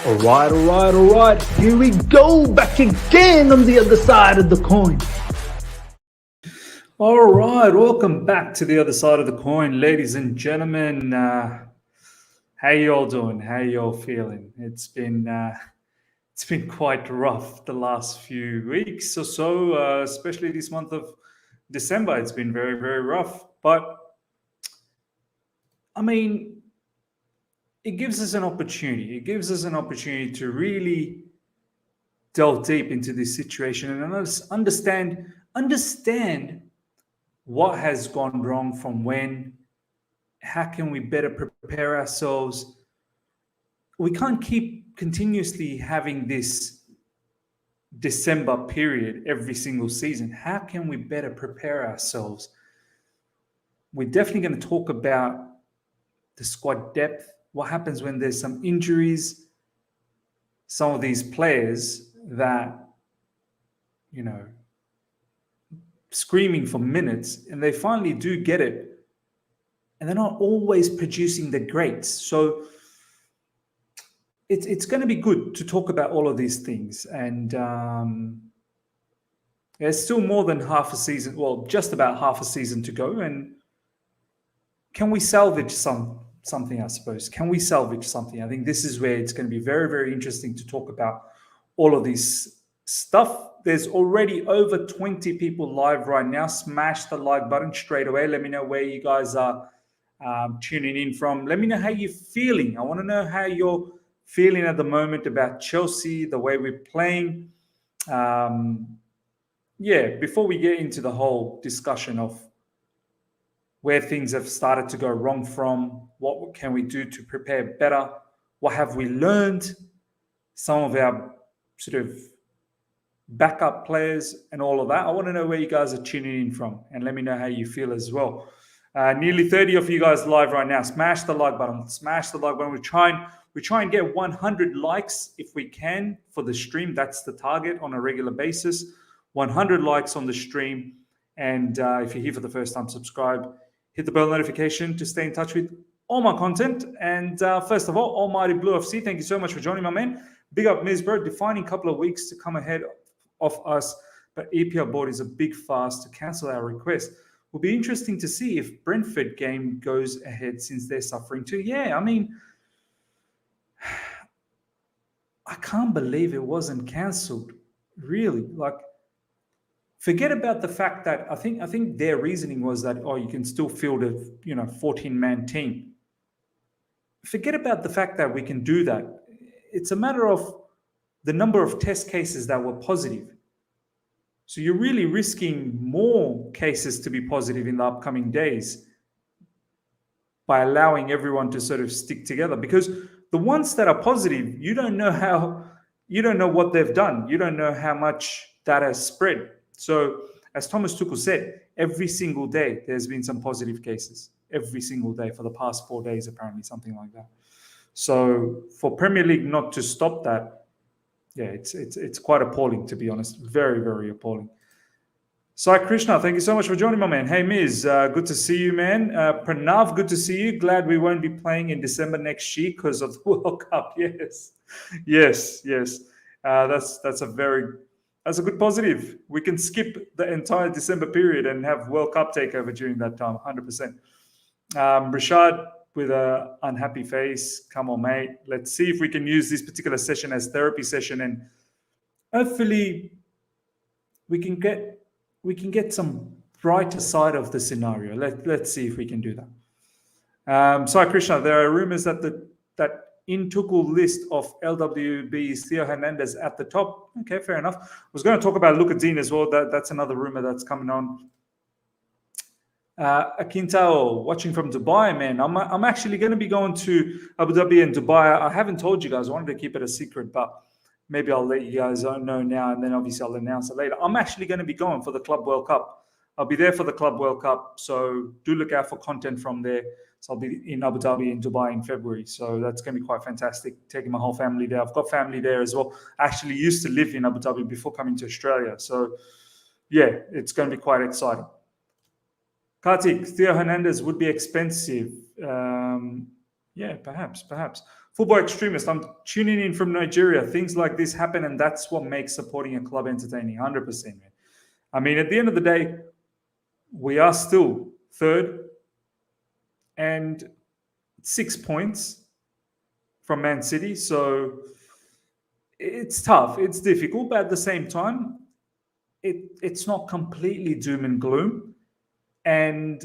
All right. Here we go, back again on the other side of the coin. All right, welcome back to the other side of the coin, ladies and gentlemen. How you all doing? How you all feeling? It's been quite rough the last few weeks or so, especially this month of December. It's been very, very rough. But I mean, it gives us an opportunity. It gives us an opportunity to really delve deep into this situation and understand what has gone wrong from when. How can we better prepare ourselves? We can't keep continuously having this December period every single season. How can we better prepare ourselves? We're definitely going to talk about the squad depth. What happens when there's some injuries? Some of these players that, screaming for minutes, and they finally do get it, and they're not always producing the greats. So it's going to be good to talk about all of these things. And there's still more than half a season, well, just about half a season to go. And can we salvage something, I suppose? Can we salvage something? I think this is where it's going to be very, very interesting to talk about all of this stuff. There's already over 20 people live right now. Smash the like button straight away. Let me know where you guys are tuning in from. Let me know how you're feeling. I want to know how you're feeling at the moment about Chelsea, the way we're playing. Before we get into the whole discussion of where things have started to go wrong from, what can we do to prepare better? What have we learned? Some of our sort of backup players and all of that. I want to know where you guys are tuning in from, and let me know how you feel as well. Nearly 30 of you guys live right now. Smash the like button. Smash the like button. We try and get 100 likes if we can for the stream. That's the target on a regular basis. 100 likes on the stream. And if you're here for the first time, subscribe. Hit the bell notification to stay in touch with all my content. And first of all, Almighty Blue FC, thank you so much for joining, my man. Big up, Ms. Bro. Defining couple of weeks to come ahead of us, but EPL board is a big fast to cancel our request. Will be interesting to see if Brentford game goes ahead since they're suffering too. Yeah, I mean, I can't believe it wasn't cancelled. Really, like, forget about the fact that I think their reasoning was that, you can still field a 14-man team. Forget about the fact that we can do that. It's a matter of the number of test cases that were positive. So you're really risking more cases to be positive in the upcoming days by allowing everyone to sort of stick together, because the ones that are positive, you don't know what they've done. You don't know how much that has spread. So as Thomas Tuchel said, every single day there's been some positive cases. Every single day for the past 4 days, apparently, something like that. So for Premier League not to stop that, it's quite appalling, to be honest. Very, very appalling. Sai Krishna, thank you so much for joining, my man. Hey, Miz, good to see you, man. Pranav, good to see you. Glad we won't be playing in December next year because of the World Cup. Yes. That's a good positive. We can skip the entire December period and have World Cup takeover during that time, 100%. Rashad with an unhappy face. Come on, mate. Let's see if we can use this particular session as therapy session, and hopefully we can get some brighter side of the scenario. Let's see if we can do that. Sorry, Krishna, there are rumors that that in Tuchel list of LWB is Theo Hernandez at the top. Okay, fair enough. I was going to talk about Lucas Digne as well. That's another rumor that's coming on. Akintao, watching from Dubai, man. I'm actually going to be going to Abu Dhabi and Dubai. I haven't told you guys. I wanted to keep it a secret, but maybe I'll let you guys know now, and then obviously I'll announce it later. I'm actually going to be going for the Club World Cup. I'll be there for the Club World Cup, so do look out for content from there. So I'll be in Abu Dhabi and Dubai in February, so that's going to be quite fantastic, taking my whole family there. I've got family there as well. I actually used to live in Abu Dhabi before coming to Australia, so yeah, it's going to be quite exciting. Kartik, Theo Hernandez would be expensive. Yeah, perhaps. Football extremist, I'm tuning in from Nigeria. Things like this happen, and that's what makes supporting a club entertaining. 100%, man. I mean, at the end of the day, we are still third and 6 points from Man City. So it's tough. It's difficult. But at the same time, it's not completely doom and gloom. And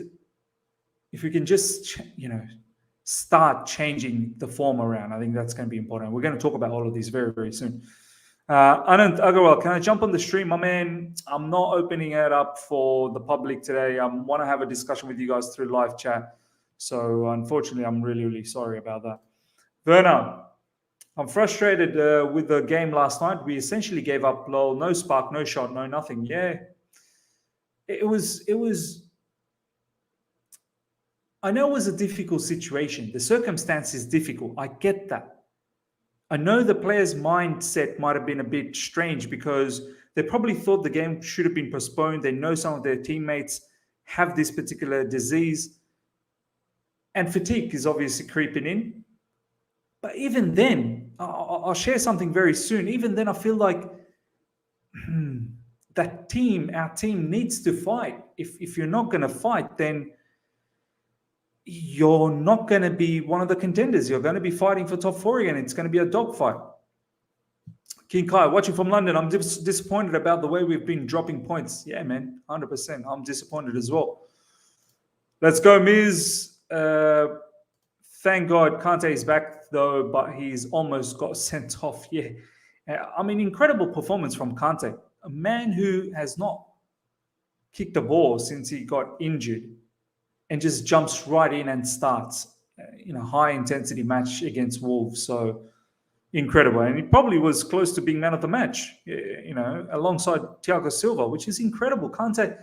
if we can just, start changing the form around, I think that's going to be important. We're going to talk about all of these very, very soon. Anand Agarwal, can I jump on the stream? My man, I'm not opening it up for the public today. I want to have a discussion with you guys through live chat. So unfortunately, I'm really, really sorry about that. Werner, I'm frustrated with the game last night. We essentially gave up lol, no spark, no shot, no nothing. Yeah, it was. I know it was a difficult situation. The circumstance is difficult. I get that. I know the players' mindset might have been a bit strange because they probably thought the game should have been postponed. They know some of their teammates have this particular disease, and fatigue is obviously creeping in. But even then, I'll share something very soon. Even then, I feel like our team needs to fight. If you're not going to fight, then you're not going to be one of the contenders. You're going to be fighting for top four again. It's going to be a dogfight. King Kai, watching from London, I'm disappointed about the way we've been dropping points. Yeah, man, 100%. I'm disappointed as well. Let's go, Miz. Thank God Kante is back, though, but he's almost got sent off. Yeah. I mean, incredible performance from Kante, a man who has not kicked a ball since he got injured and just jumps right in and starts high-intensity match against Wolves. So incredible. And he probably was close to being man of the match, alongside Thiago Silva, which is incredible. Kante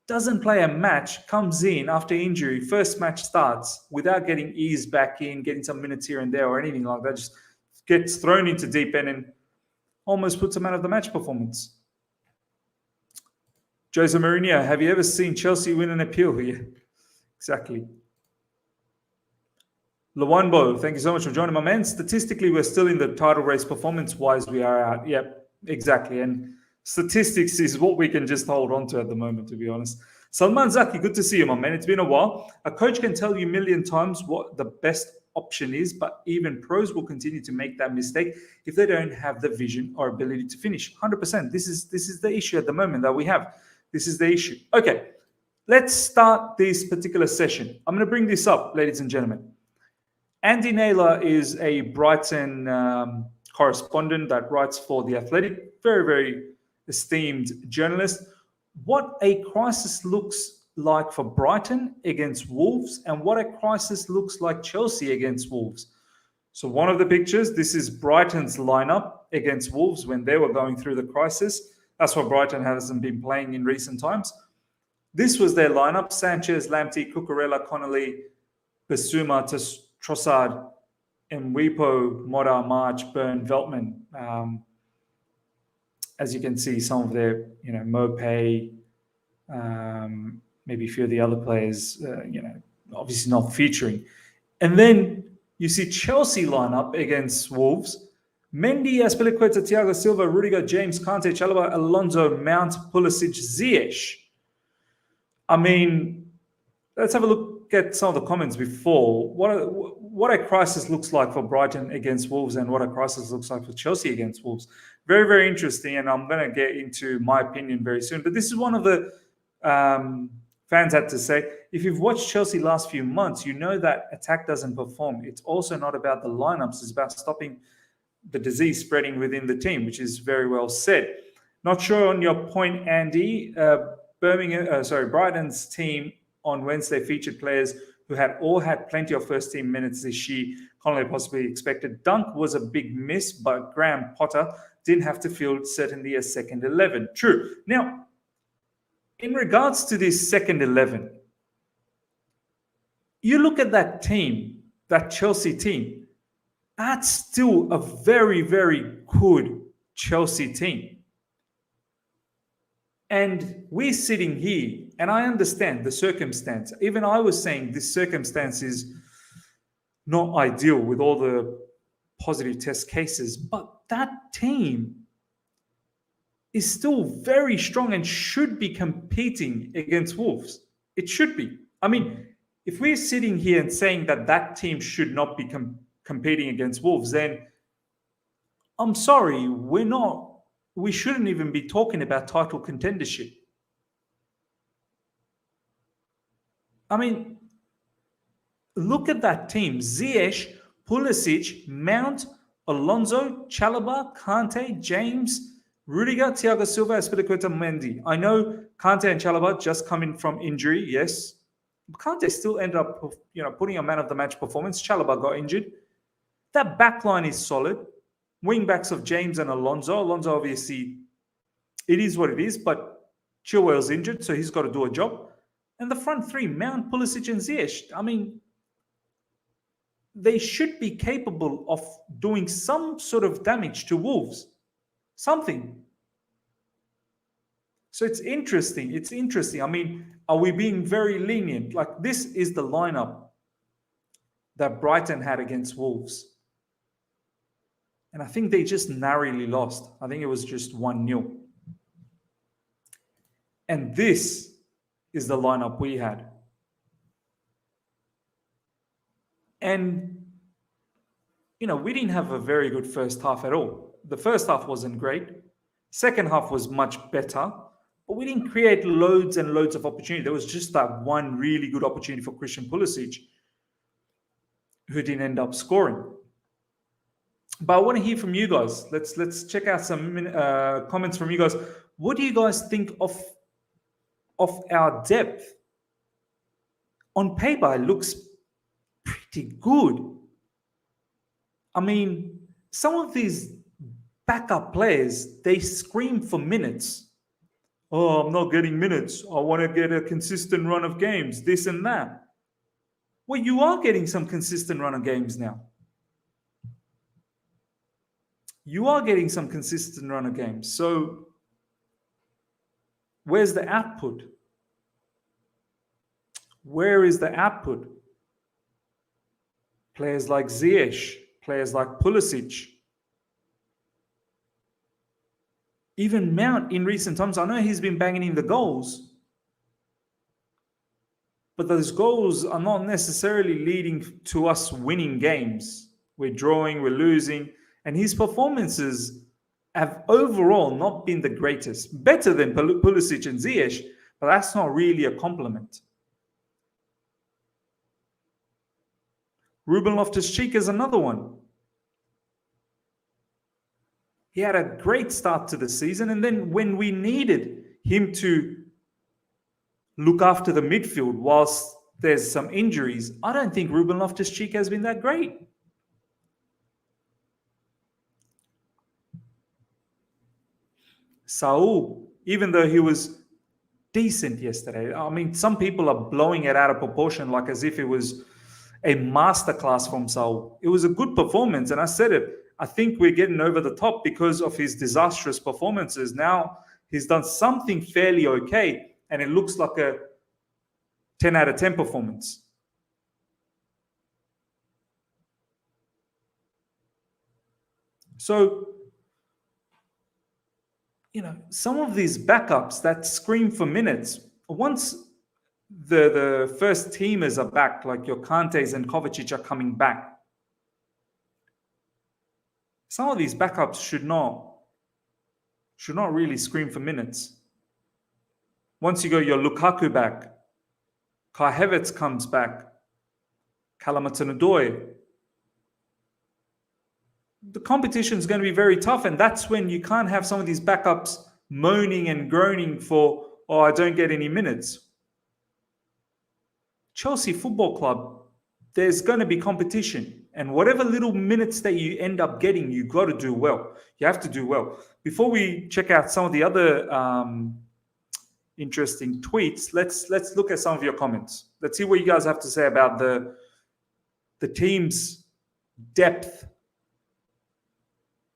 doesn't play a match, comes in after injury, first match starts without getting eased back in, getting some minutes here and there or anything like that, just gets thrown into deep end and almost puts a man of the match performance. Jose Mourinho, have you ever seen Chelsea win an appeal here? Exactly. Luanbo, thank you so much for joining, my man. Statistically, we're still in the title race. Performance-wise, we are out. Yep, exactly. And statistics is what we can just hold on to at the moment, to be honest. Salman Zaki, good to see you, my man. It's been a while. A coach can tell you a million times what the best option is, but even pros will continue to make that mistake if they don't have the vision or ability to finish. 100%. This is the issue at the moment that we have. This is the issue. Okay, let's start this particular session. I'm going to bring this up, ladies and gentlemen. Andy Naylor is a Brighton correspondent that writes for The Athletic. Very, very esteemed journalist. What a crisis looks like for Brighton against Wolves and what a crisis looks like Chelsea against Wolves. So one of the pictures, this is Brighton's lineup against Wolves when they were going through the crisis. That's what Brighton hasn't been playing in recent times. This was their lineup: Sanchez, Lamptey, Cucurella, Connolly, Basuma, Trossard, Mwepo, Mora, March, Byrne, Veltman. As you can see, some of their, Mopay, maybe a few of the other players, obviously not featuring. And then you see Chelsea lineup against Wolves: Mendy, Azpilicueta, Thiago Silva, Rudiger, James, Kante, Chalobah, Alonso, Mount, Pulisic, Ziyech. I mean, let's have a look at some of the comments before. What a crisis looks like for Brighton against Wolves and what a crisis looks like for Chelsea against Wolves. Very, very interesting, and I'm going to get into my opinion very soon. But this is one of the fans had to say, if you've watched Chelsea last few months, you know that attack doesn't perform. It's also not about the lineups. It's about stopping the disease spreading within the team, which is very well said. Not sure on your point, Andy. Brighton's team on Wednesday featured players who had plenty of first team minutes this year. Connolly possibly expected. Dunk was a big miss, but Graham Potter didn't have to field certainly a second 11. True. Now, in regards to this second 11, you look at that team, that Chelsea team, that's still a very, very good Chelsea team. And we're sitting here, and I understand the circumstance. Even I was saying this circumstance is not ideal with all the positive test cases, but that team is still very strong and should be competing against Wolves. It should be. I mean, if we're sitting here and saying that that team should not be competing against Wolves, then I'm sorry, we're not. We shouldn't even be talking about title contendership. I mean, look at that team: Ziyech, Pulisic, Mount, Alonso, Chalobah, Kante, James, Rudiger, Thiago Silva, Azpilicueta, Mendy. I know Kante and Chalobah just coming from injury, yes. But Kante still ended up, putting a man of the match performance. Chalobah got injured. That back line is solid. Wing backs of James and Alonso. Alonso, obviously, it is what it is, but Chilwell's injured, so he's got to do a job. And the front three, Mount, Pulisic, and Ziyech. I mean, they should be capable of doing some sort of damage to Wolves. Something. So it's interesting. It's interesting. I mean, are we being very lenient? Like, this is the lineup that Brighton had against Wolves. And I think they just narrowly lost. I think it was just 1-0. And this is the lineup we had. And, we didn't have a very good first half at all. The first half wasn't great. Second half was much better. But we didn't create loads and loads of opportunity. There was just that one really good opportunity for Christian Pulisic, who didn't end up scoring. But I want to hear from you guys. Let's check out some comments from you guys. What do you guys think of our depth? On paper, it looks pretty good. I mean, some of these backup players, they scream for minutes. Oh, I'm not getting minutes. I want to get a consistent run of games, this and that. Well, you are getting some consistent run of games now. You are getting some consistent run of games. So, where's the output? Where is the output? Players like Ziyech, players like Pulisic, even Mount in recent times. I know he's been banging in the goals, but those goals are not necessarily leading to us winning games. We're drawing, we're losing, and his performances have overall not been the greatest. Better than Pulisic and Ziyech, but that's not really a compliment. Ruben Loftus-Cheek is another one. He had a great start to the season, and then when we needed him to look after the midfield whilst there's some injuries, I don't think Ruben Loftus-Cheek has been that great. Saul, even though he was decent yesterday, I mean, some people are blowing it out of proportion like as if it was a masterclass from Saul. It was a good performance, and I said it. I think we're getting over the top because of his disastrous performances. Now he's done something fairly okay, and it looks like a 10 out of 10 performance. So, some of these backups that scream for minutes, once the first teamers are back, like your Kantes and Kovacic are coming back, some of these backups should not really scream for minutes. Once you go your Lukaku back, Kai Havertz comes back, Callum Hudson-Odoi, the competition is going to be very tough, and that's when you can't have some of these backups moaning and groaning for, oh, I don't get any minutes. Chelsea Football Club, there's going to be competition. And whatever little minutes that you end up getting, you got to do well. You have to do well. Before we check out some of the other interesting tweets, let's look at some of your comments. Let's see what you guys have to say about the team's depth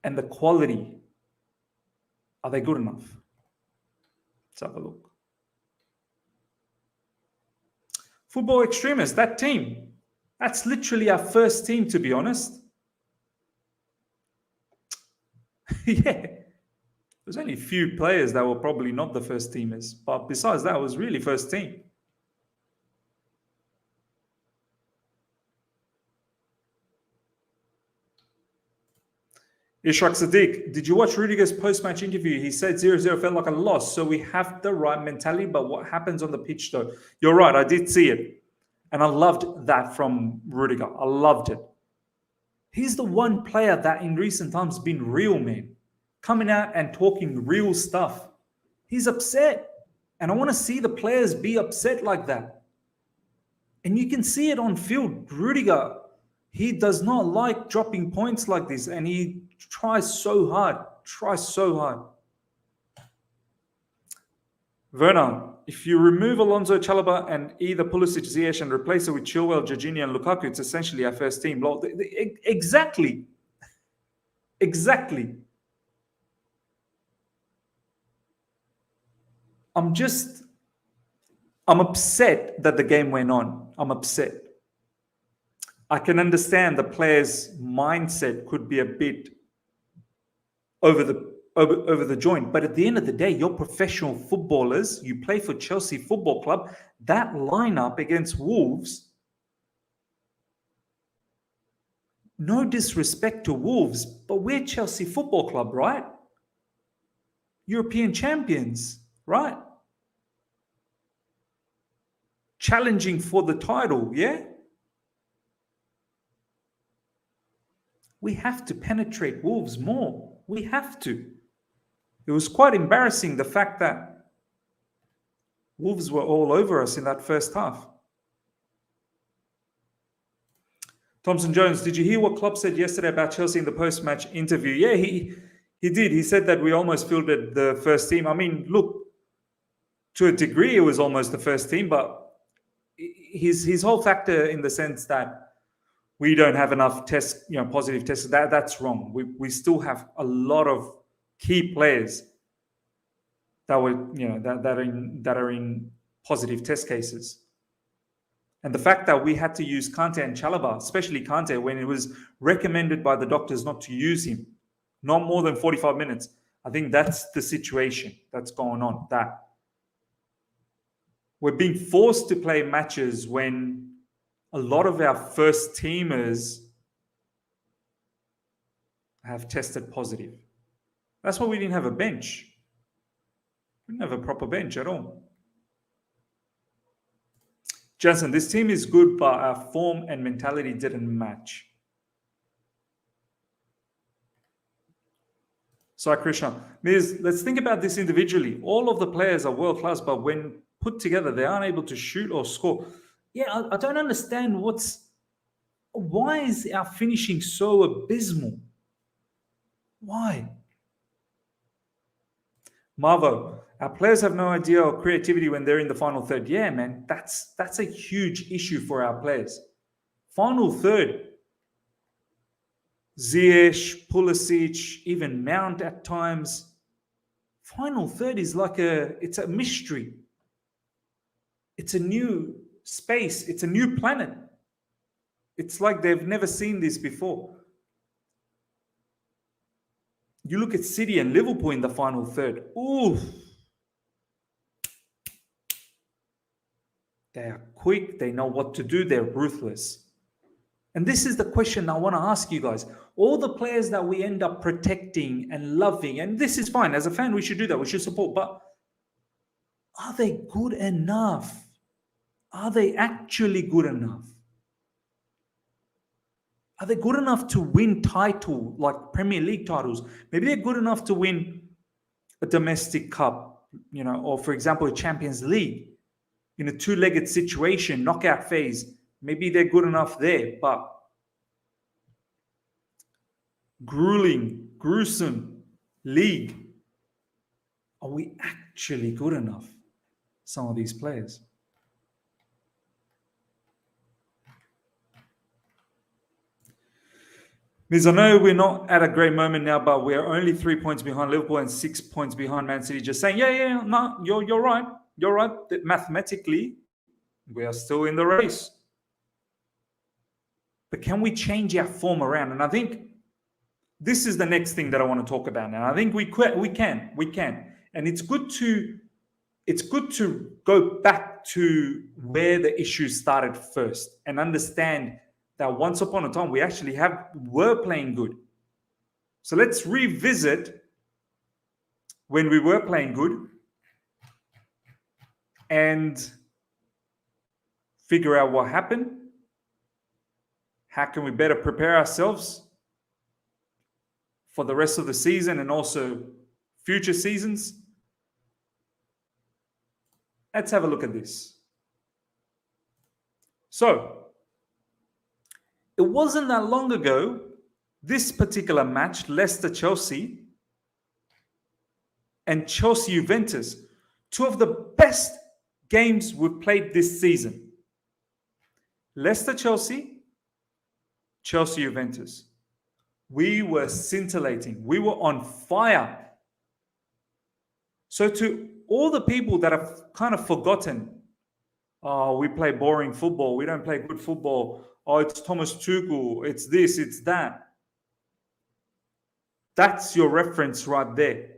and the quality. Are they good enough? Let's have a look. Football Extremists, that team. That's literally our first team, to be honest. Yeah. There's only a few players that were probably not the first teamers. But besides that, it was really first team. Ishak Sadiq, did you watch Rudiger's post-match interview? He said 0-0 felt like a loss, so we have the right mentality, but what happens on the pitch though? You're right, I did see it. And I loved that from Rudiger. I loved it. He's the one player that in recent times has been real, man. Coming out and talking real stuff. He's upset. And I want to see the players be upset like that. And you can see it on field. Rudiger, he does not like dropping points like this, and he tries so hard. Werner, if you remove Alonso, Chalobah, and either Pulisic, Ziyech, and replace it with Chilwell, Jorginho, and Lukaku, it's essentially our first team. Exactly. I'm upset that the game went on. I'm upset. I can understand the players' mindset could be a bit over the joint, but at the end of the day, you're professional footballers. You play for Chelsea Football Club. That lineup against Wolves, no disrespect to Wolves, but we're Chelsea Football Club, right? European champions, right? Challenging for the title, yeah? We have to penetrate Wolves more. We have to. It was quite embarrassing, the fact that Wolves were all over us in that first half. Thompson Jones, did you hear what Klopp said yesterday about Chelsea in the post-match interview? Yeah, he did. He said that we almost fielded the first team. I mean, look, to a degree, it was almost the first team, but his whole factor in the sense that we don't have enough tests, positive tests, that's wrong. We still have a lot of key players that were, that are in positive test cases. And the fact that we had to use Kante and Chalobah, especially Kante, when it was recommended by the doctors not to use him, not more than 45 minutes, I think that's the situation that's going on. That we're being forced to play matches when a lot of our first teamers have tested positive. That's why we didn't have a bench. We didn't have a proper bench at all. Jensen, this team is good, but our form and mentality didn't match. So, Krishna, let's think about this individually. All of the players are world class, but when put together, they aren't able to shoot or score. Yeah, I don't understand why is our finishing so abysmal? Why? Marvo, our players have no idea of creativity when they're in the final third. Yeah, man, that's a huge issue for our players. Final third, Ziyech, Pulisic, even Mount at times. Final third is it's a mystery. It's a new space. It's a new planet. It's like they've never seen this before. You look at City and Liverpool in the final third. Ooh. They are quick. They know what to do. They're ruthless. And this is the question I want to ask you guys. All the players that we end up protecting and loving, and this is fine. As a fan, we should do that. We should support. But are they good enough? Are they actually good enough? Are they good enough to win title, like Premier League titles? Maybe they're good enough to win a domestic cup, or for example, a Champions League in a two-legged situation, knockout phase. Maybe they're good enough there, but gruesome league. Are we actually good enough? Some of these players. Miz, I know we're not at a great moment now, but we're only 3 points behind Liverpool and 6 points behind Man City. Just saying, no, you're right. You're right that mathematically we are still in the race. But can we change our form around? And I think this is the next thing that I want to talk about now. I think we can. And it's good to go back to where the issues started first and understand that once upon a time we actually were playing good. So let's revisit when we were playing good and figure out what happened. How can we better prepare ourselves for the rest of the season and also future seasons? Let's have a look at this. So, it wasn't that long ago, this particular match, Leicester-Chelsea and Chelsea-Juventus, two of the best games we've played this season. Leicester-Chelsea, Chelsea-Juventus. We were scintillating. We were on fire. So to all the people that have kind of forgotten, oh, we play boring football, we don't play good football, oh, it's Thomas Tuchel, it's this, it's that. That's your reference right there.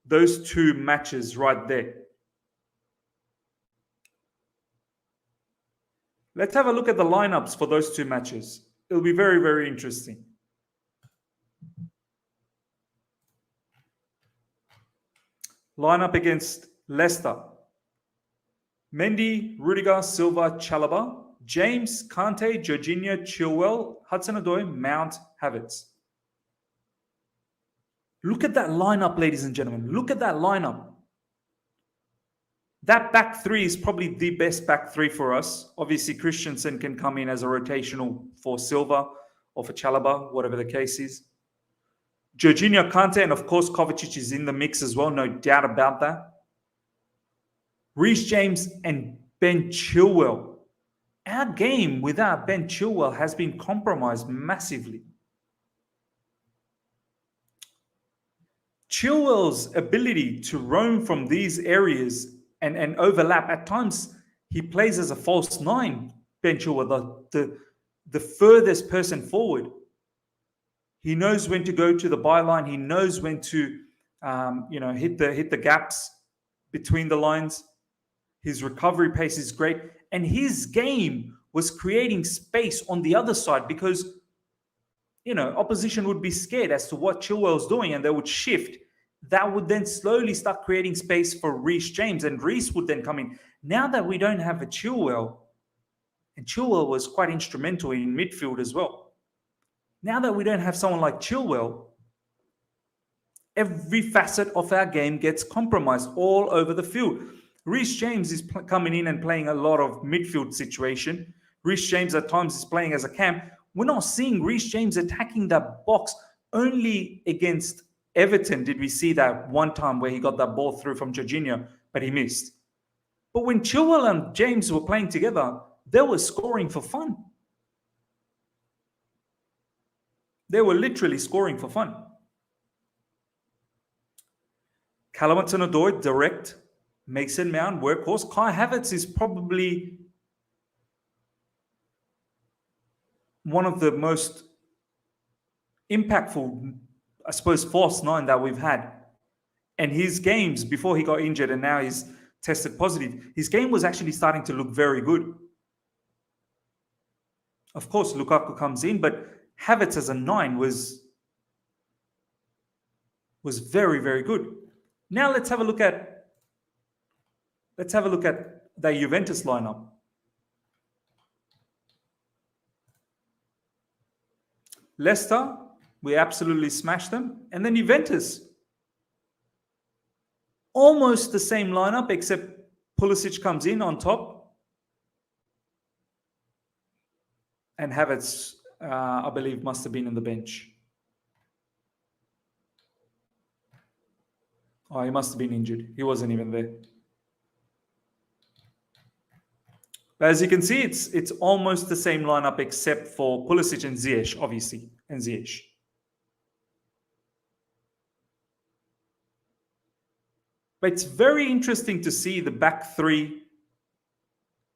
Those two matches right there. Let's have a look at the lineups for those two matches. It'll be very, very interesting. Lineup against Leicester. Mendy, Rudiger, Silva, Chalobah, James, Kante, Jorginho, Chilwell, Hudson-Odoi, Mount, Havertz. Look at that lineup, ladies and gentlemen. Look at that lineup. That back three is probably the best back three for us. Obviously, Christensen can come in as a rotational for Silva or for Chalobah, whatever the case is. Jorginho, Kante, and of course, Kovacic is in the mix as well. No doubt about that. Reece James and Ben Chilwell. Our game without Ben Chilwell has been compromised massively. Chilwell's ability to roam from these areas and overlap, at times he plays as a false nine, Ben Chilwell, the furthest person forward. He knows when to go to the byline. He knows when to hit the gaps between the lines. His recovery pace is great. And his game was creating space on the other side because, opposition would be scared as to what Chilwell's doing and they would shift. That would then slowly start creating space for Reece James, and Reece would then come in. Now that we don't have a Chilwell, and Chilwell was quite instrumental in midfield as well. Now that we don't have someone like Chilwell, every facet of our game gets compromised all over the field. Reece James is coming in and playing a lot of midfield situation. Reece James at times is playing as a cam. We're not seeing Reece James attacking that box. Only against Everton did we see that one time where he got that ball through from Jorginho, but he missed. But when Chilwell and James were playing together, they were scoring for fun. They were literally scoring for fun. Callum Hudson-Odoi, direct. Mason Mount, workhorse. Kai Havertz is probably one of the most impactful, I suppose, false nine that we've had. And his games, before he got injured and now he's tested positive, his game was actually starting to look very good. Of course, Lukaku comes in, but Havertz as a nine was very, very good. Now let's have a look at the Juventus lineup. Leicester, we absolutely smashed them. And then Juventus. Almost the same lineup, except Pulisic comes in on top. And Havertz, I believe, must have been on the bench. Oh, he must have been injured. He wasn't even there. But as you can see, it's almost the same lineup except for Pulisic and Ziyech, obviously, and Ziyech. But it's very interesting to see the back three,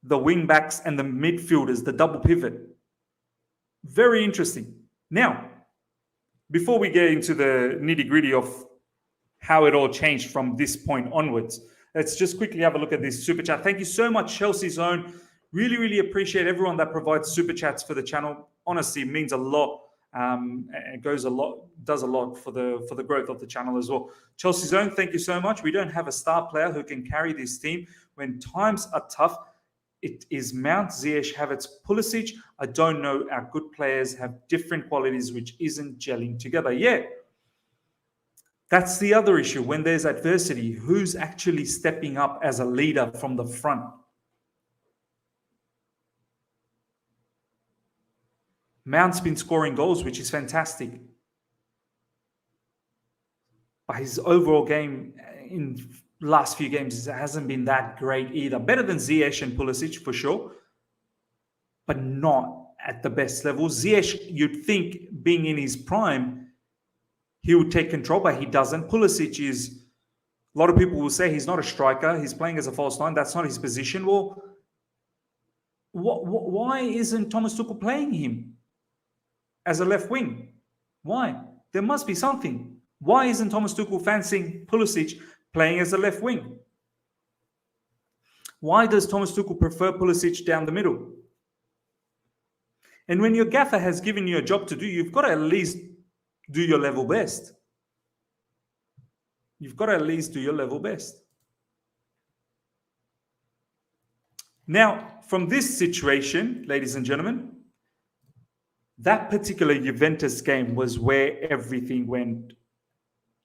the wing backs and the midfielders, the double pivot. Very interesting. Now, before we get into the nitty-gritty of how it all changed from this point onwards, let's just quickly have a look at this super chat. Thank you so much, Chelsea's Own. Really, really appreciate everyone that provides super chats for the channel. Honestly, it means a lot. It does a lot for the growth of the channel as well. Chelsea's Own, thank you so much. We don't have a star player who can carry this team when times are tough. It is Mount, Ziyech, Havertz, Pulisic. I don't know. Our good players have different qualities which isn't gelling together. Yeah, that's the other issue. When there's adversity, who's actually stepping up as a leader from the front? Mount's been scoring goals, which is fantastic. But his overall game in last few games hasn't been that great either. Better than Ziyech and Pulisic for sure, but not at the best level. Ziyech, you'd think, being in his prime, he would take control, but he doesn't. Pulisic is, a lot of people will say he's not a striker. He's playing as a false nine. That's not his position. Well, why isn't Thomas Tuchel playing him as a left wing? Why? There must be something. Why isn't Thomas Tuchel fancying Pulisic playing as a left wing? Why does Thomas Tuchel prefer Pulisic down the middle? And when your gaffer has given you a job to do, you've got to at least do your level best. You've got to at least do your level best. Now, from this situation, ladies and gentlemen, that particular Juventus game was where everything went.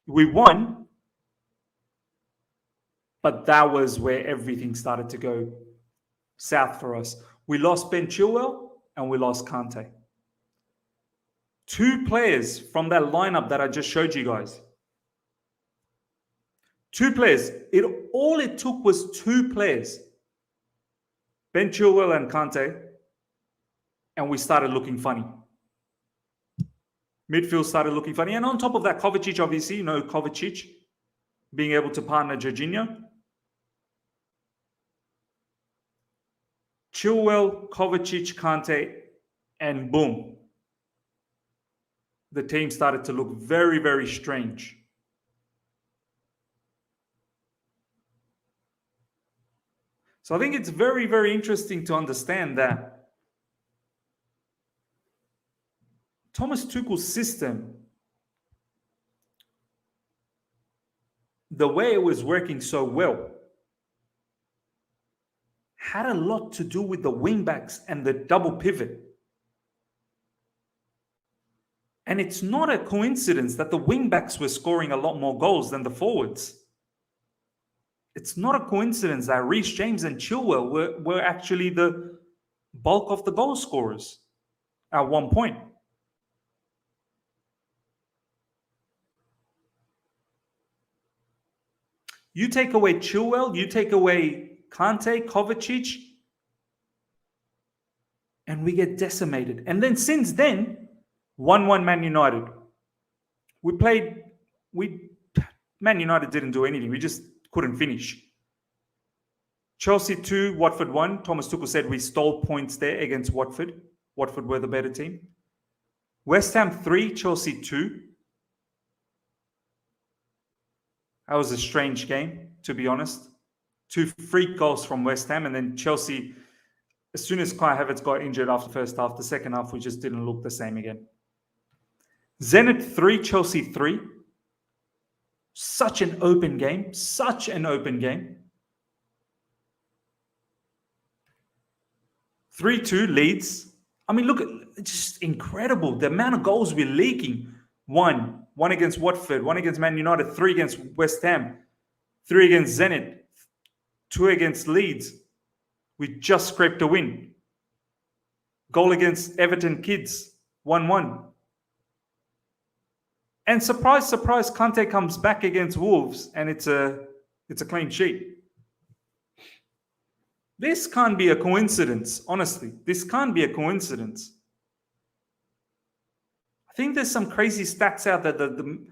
We won, but that was where everything started to go south for us. We lost Ben Chilwell and we lost Kante. Two players from that lineup that I just showed you guys. Two players. All it took was two players. Ben Chilwell and Kante. And we started looking funny. Midfield started looking funny. And on top of that, Kovacic, obviously, you know, Kovacic being able to partner Jorginho. Chilwell, Kovacic, Kante, and boom. The team started to look very, very strange. So I think it's very, very interesting to understand that Thomas Tuchel's system, the way it was working so well, had a lot to do with the wingbacks and the double pivot. And it's not a coincidence that the wingbacks were scoring a lot more goals than the forwards. It's not a coincidence that Reece James and Chilwell were actually the bulk of the goal scorers at one point. You take away Chilwell, you take away Kante, Kovacic, and we get decimated. And then since then, 1-1 Man United. Man United didn't do anything. We just couldn't finish. Chelsea 2, Watford 1. Thomas Tuchel said we stole points there against Watford. Watford were the better team. West Ham 3, Chelsea 2. That was a strange game, to be honest. 2 freak goals from West Ham, and then Chelsea, as soon as Kai Havertz got injured after the first half, the second half, we just didn't look the same again. Zenit 3, Chelsea 3. Such an open game. Such an open game. 3-2 Leeds. I mean, look, it's just incredible. The amount of goals we're leaking. 1 against Watford, 1 against Man United, 3 against West Ham, 3 against Zenit, 2 against Leeds. We just scraped a win. Goal against Everton Kids, 1-1. And surprise, surprise, Kante comes back against Wolves and it's a clean sheet. This can't be a coincidence, honestly. This can't be a coincidence. I think there's some crazy stats out there that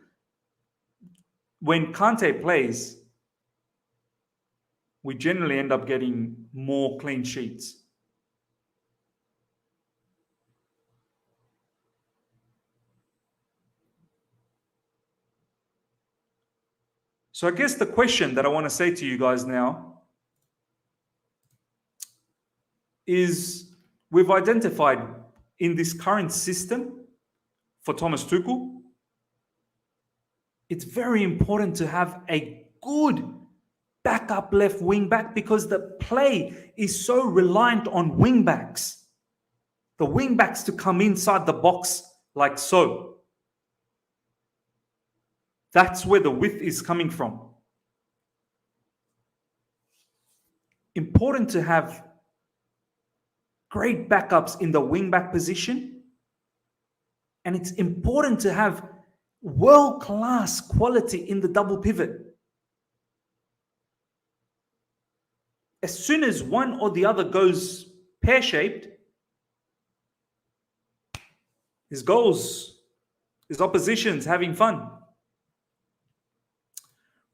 when Kante plays, we generally end up getting more clean sheets. So I guess the question that I want to say to you guys now is, we've identified in this current system for Thomas Tuchel, it's very important to have a good backup left wing back, because the play is so reliant on wing backs. The wing backs to come inside the box like so. That's where the width is coming from. Important to have great backups in the wing back position. And it's important to have world-class quality in the double pivot. As soon as one or the other goes pear-shaped, his goals, his opposition's having fun.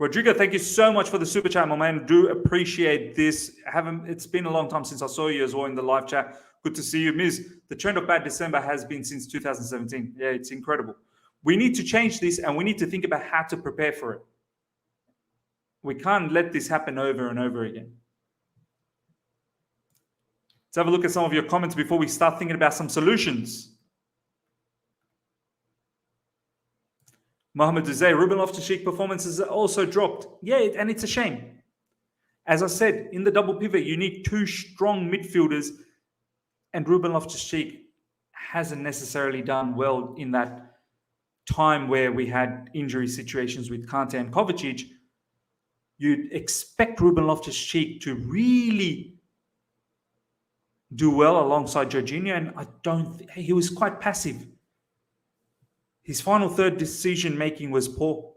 Rodrigo, thank you so much for the super chat, my man. Do appreciate this. It's been a long time since I saw you as well in the live chat. Good to see you. Miz, the trend of bad December has been since 2017. Yeah, it's incredible. We need to change this, and we need to think about how to prepare for it. We can't let this happen over and over again. Let's have a look at some of your comments before we start thinking about some solutions. Mohamed Duzay, Ruben Loftus-Cheek performances also dropped. Yeah, and it's a shame. As I said, in the double pivot, you need two strong midfielders, and Ruben Loftus-Cheek hasn't necessarily done well in that time where we had injury situations with Kante and Kovacic. You'd expect Ruben Loftus-Cheek to really do well alongside Jorginho, and he was quite passive. His final third decision-making was poor,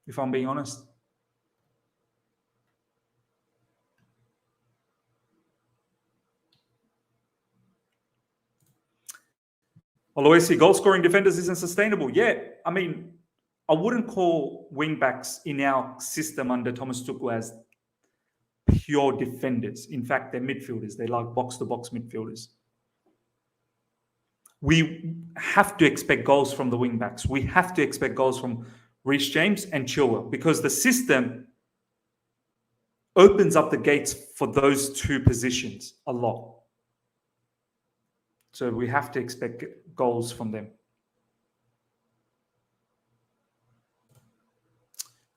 if I'm being honest. Aloisi, goal-scoring defenders isn't sustainable. Yeah, I mean, I wouldn't call wing-backs in our system under Thomas Tuchel as pure defenders. In fact, they're midfielders. They're like box-to-box midfielders. We have to expect goals from the wing-backs. We have to expect goals from Reece James and Chilwell, because the system opens up the gates for those two positions a lot. So we have to expect goals from them.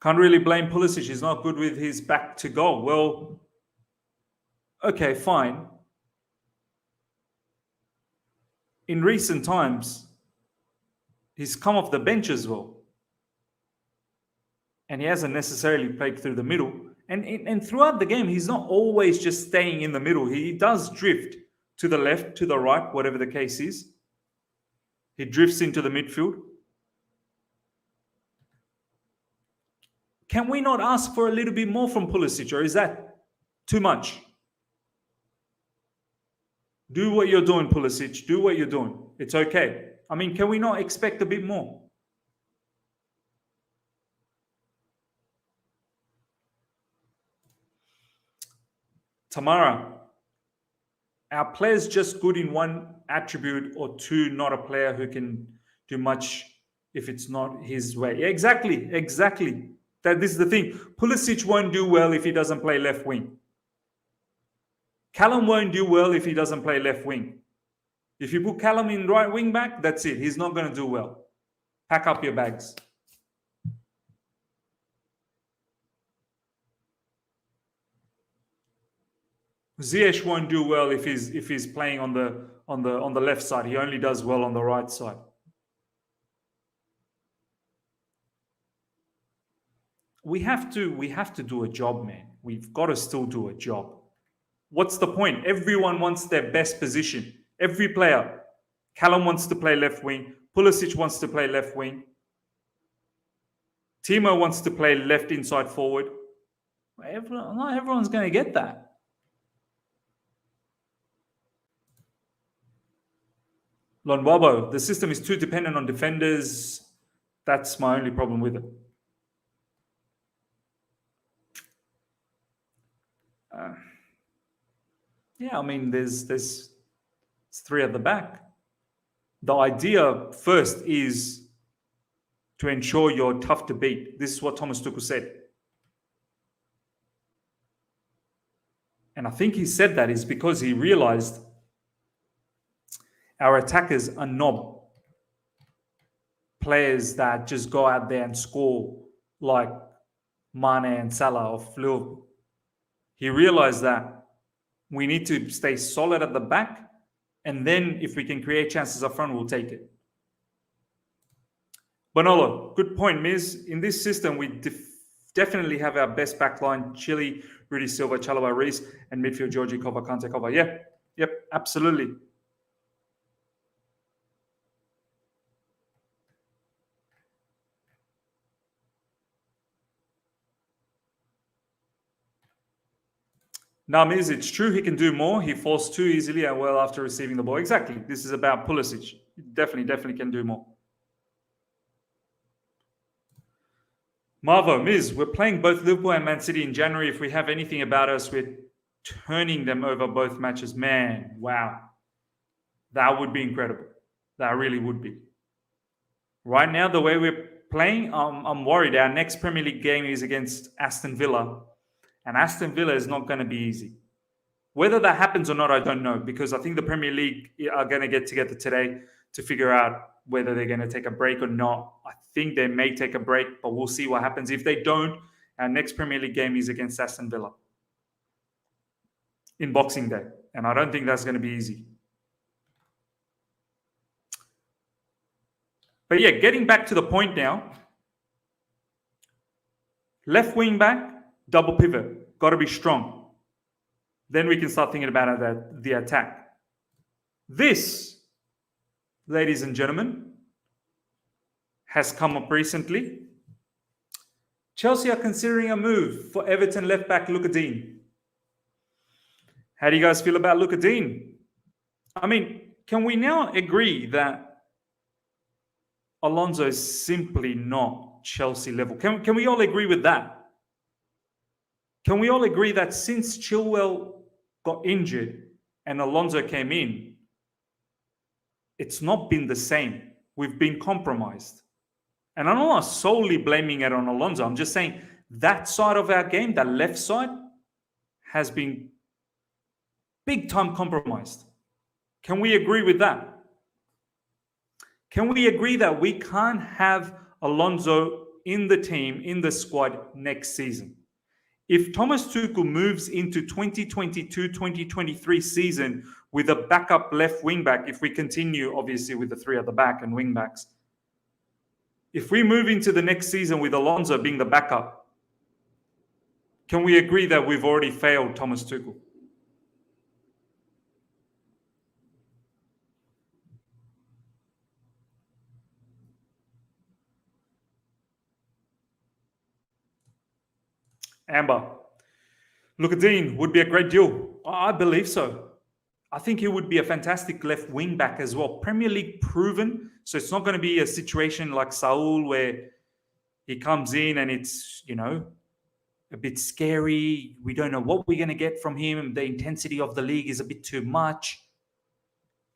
Can't really blame Pulisic. He's not good with his back to goal. Well, okay, fine. In recent times, he's come off the bench as well. And he hasn't necessarily played through the middle. And throughout the game, he's not always just staying in the middle. He does drift to the left, to the right, whatever the case is. He drifts into the midfield. Can we not ask for a little bit more from Pulisic, or is that too much? Do what you're doing, Pulisic. Do what you're doing. It's okay. I mean, can we not expect a bit more? Tamara, our player's just good in one attribute, or two, not a player who can do much if it's not his way. Yeah, exactly. This is the thing. Pulisic won't do well if he doesn't play left wing. Callum won't do well if he doesn't play left wing. If you put Callum in right wing back, that's it. He's not going to do well. Pack up your bags. Ziyech won't do well if he's playing on the left side. He only does well on the right side. We have to do a job, man. We've got to still do a job. What's the point? Everyone wants their best position. Every player. Callum wants to play left wing. Pulisic wants to play left wing. Timo wants to play left inside forward. Not everyone's going to get that. Lonwabo, the system is too dependent on defenders. That's my only problem with it. Yeah, I mean, there's three at the back. The idea first is to ensure you're tough to beat. This is what Thomas Tuchel said. And I think he said that is because he realized our attackers are not players that just go out there and score like Mane and Salah of Liverpool. He realized that we need to stay solid at the back, and then if we can create chances up front, we'll take it. Bonolo, good point, Miz. In this system, we definitely have our best back line: Chile, Rudy Silva, Chilwell, Reece, and midfield Georgie, Kante, Kova. Yeah, yep, absolutely. Now, Miz, it's true he can do more. He falls too easily and well after receiving the ball. Exactly. This is about Pulisic. He definitely can do more. Marvo, Miz, we're playing both Liverpool and Man City in January. If we have anything about us, we're turning them over both matches. Man, wow. That would be incredible. That really would be. Right now, the way we're playing, I'm worried. Our next Premier League game is against Aston Villa. And Aston Villa is not going to be easy. Whether that happens or not, I don't know, because I think the Premier League are going to get together today to figure out whether they're going to take a break or not. I think they may take a break, but we'll see what happens. If they don't, our next Premier League game is against Aston Villa in Boxing Day. And I don't think that's going to be easy. But yeah, getting back to the point now. Left wing back, double pivot, got to be strong. Then we can start thinking about the attack. This, ladies and gentlemen, has come up recently. Chelsea are considering a move for Everton left back Lucas Digne. How do you guys feel about Lucas Digne? I mean, can we now agree that Alonso is simply not Chelsea level? Can we all agree with that? Can we all agree that since Chilwell got injured and Alonso came in, it's not been the same? We've been compromised. And I'm not solely blaming it on Alonso. I'm just saying that side of our game, that left side, has been big time compromised. Can we agree with that? Can we agree that we can't have Alonso in the team, in the squad next season? If Thomas Tuchel moves into 2022-2023 season with a backup left wing back, if we continue obviously with the three at the back and wing backs, if we move into the next season with Alonso being the backup, can we agree that we've already failed Thomas Tuchel? Amber, Lucas Digne would be a great deal. I believe so. I think he would be a fantastic left wing back as well. Premier League proven. So it's not going to be a situation like Saul where he comes in and it's, a bit scary. We don't know what we're going to get from him. The intensity of the league is a bit too much.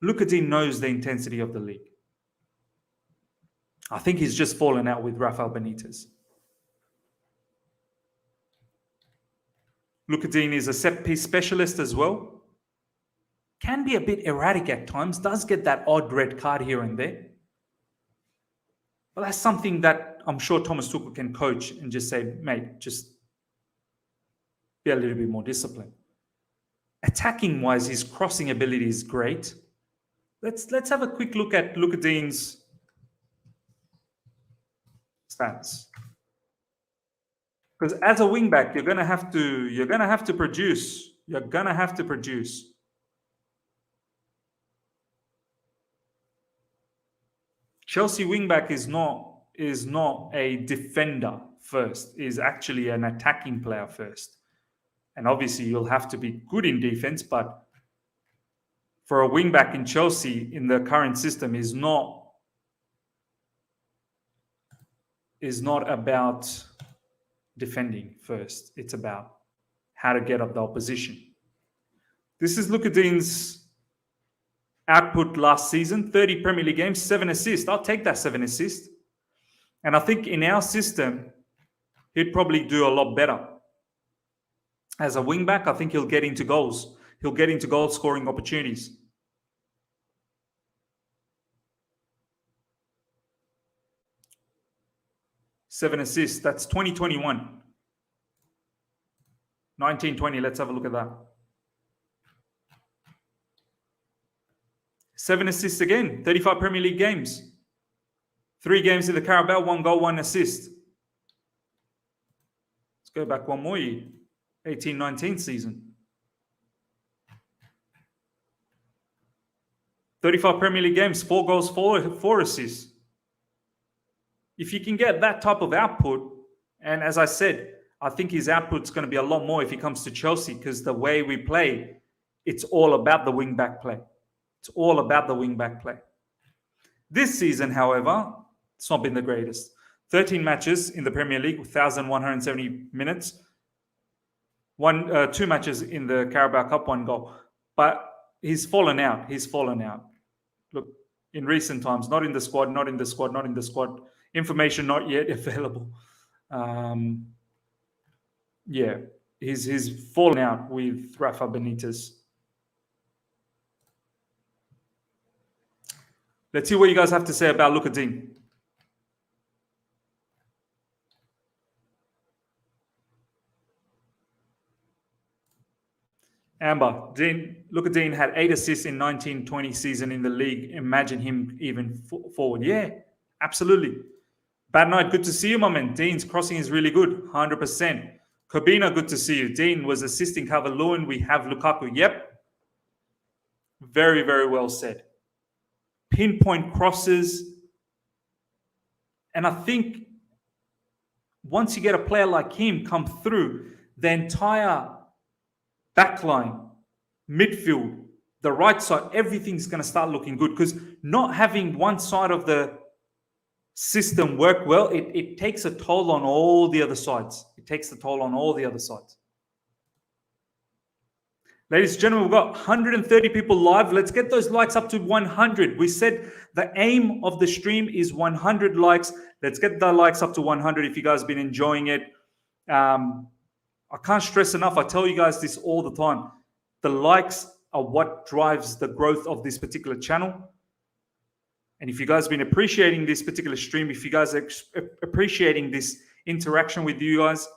Lucas Digne knows the intensity of the league. I think he's just fallen out with Rafael Benitez. Lucas Digne is a set-piece specialist as well. Can be a bit erratic at times. Does get that odd red card here and there. But that's something that I'm sure Thomas Tuchel can coach and just say, mate, just be a little bit more disciplined. Attacking-wise, his crossing ability is great. Let's have a quick look at Lucas Digne's stats. Because as a wingback, you're gonna have to produce. You're gonna have to produce. Chelsea wingback is not a defender first. Is actually an attacking player first. And obviously, you'll have to be good in defense. But for a wingback in Chelsea in the current system is not about defending first. It's about how to get up the opposition. This is Lucas Digne's output last season. 30 Premier League games, 7 assists. I'll take that 7 assists. And I think in our system, he'd probably do a lot better. As a wing back, I think he'll get into goals. He'll get into goal scoring opportunities. Seven assists. That's 2021. 1920. Let's have a look at that. 7 assists again. 35 Premier League games. 3 games in the Carabao. 1 goal, 1 assist. Let's go back one more year. 18-19 season. 35 Premier League games, 4 goals, 4 assists. If you can get that type of output, and as I said, I think his output's going to be a lot more if he comes to Chelsea, because the way we play, it's all about the wing-back play. It's all about the wing-back play. This season, however, it's not been the greatest. 13 matches in the Premier League, 1,170 minutes. 2 matches in the Carabao Cup, 1 goal. But he's fallen out. Look, in recent times, not in the squad. Information not yet available. He's fallen out with Rafa Benitez. Let's see what you guys have to say about Lucas Digne. Amber, Lucas Digne had 8 assists in 1920 season in the league. Imagine him even forward. Yeah, absolutely. Bad night, good to see you, my man. Dean's crossing is really good, 100%. Kobina, good to see you. Dean was assisting Calvert-Lewin. We have Lukaku. Yep. Very, very well said. Pinpoint crosses. And I think once you get a player like him come through, the entire backline, midfield, the right side, everything's going to start looking good, because not having one side of the system work well, it takes a toll on all the other sides. Ladies and gentlemen, we've got 130 people live. Let's get those likes up to 100. We said the aim of the stream is 100 likes. Let's get the likes up to 100 if you guys have been enjoying it. I can't stress enough. I tell you guys this all the time. The likes are what drives the growth of this particular channel. And if you guys have been appreciating this particular stream, if you guys are appreciating this interaction with you guys,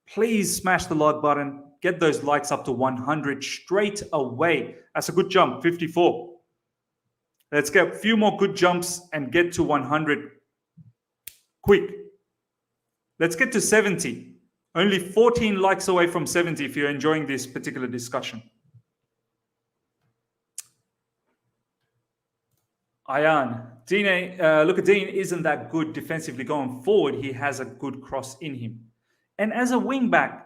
please smash the like button. Get those likes up to 100 straight away. That's a good jump, 54. Let's get a few more good jumps and get to 100 quick. Let's get to 70. Only 14 likes away from 70 if you're enjoying this particular discussion. Ayan, Lucas Digne isn't that good defensively going forward. He has a good cross in him. And as a wing back,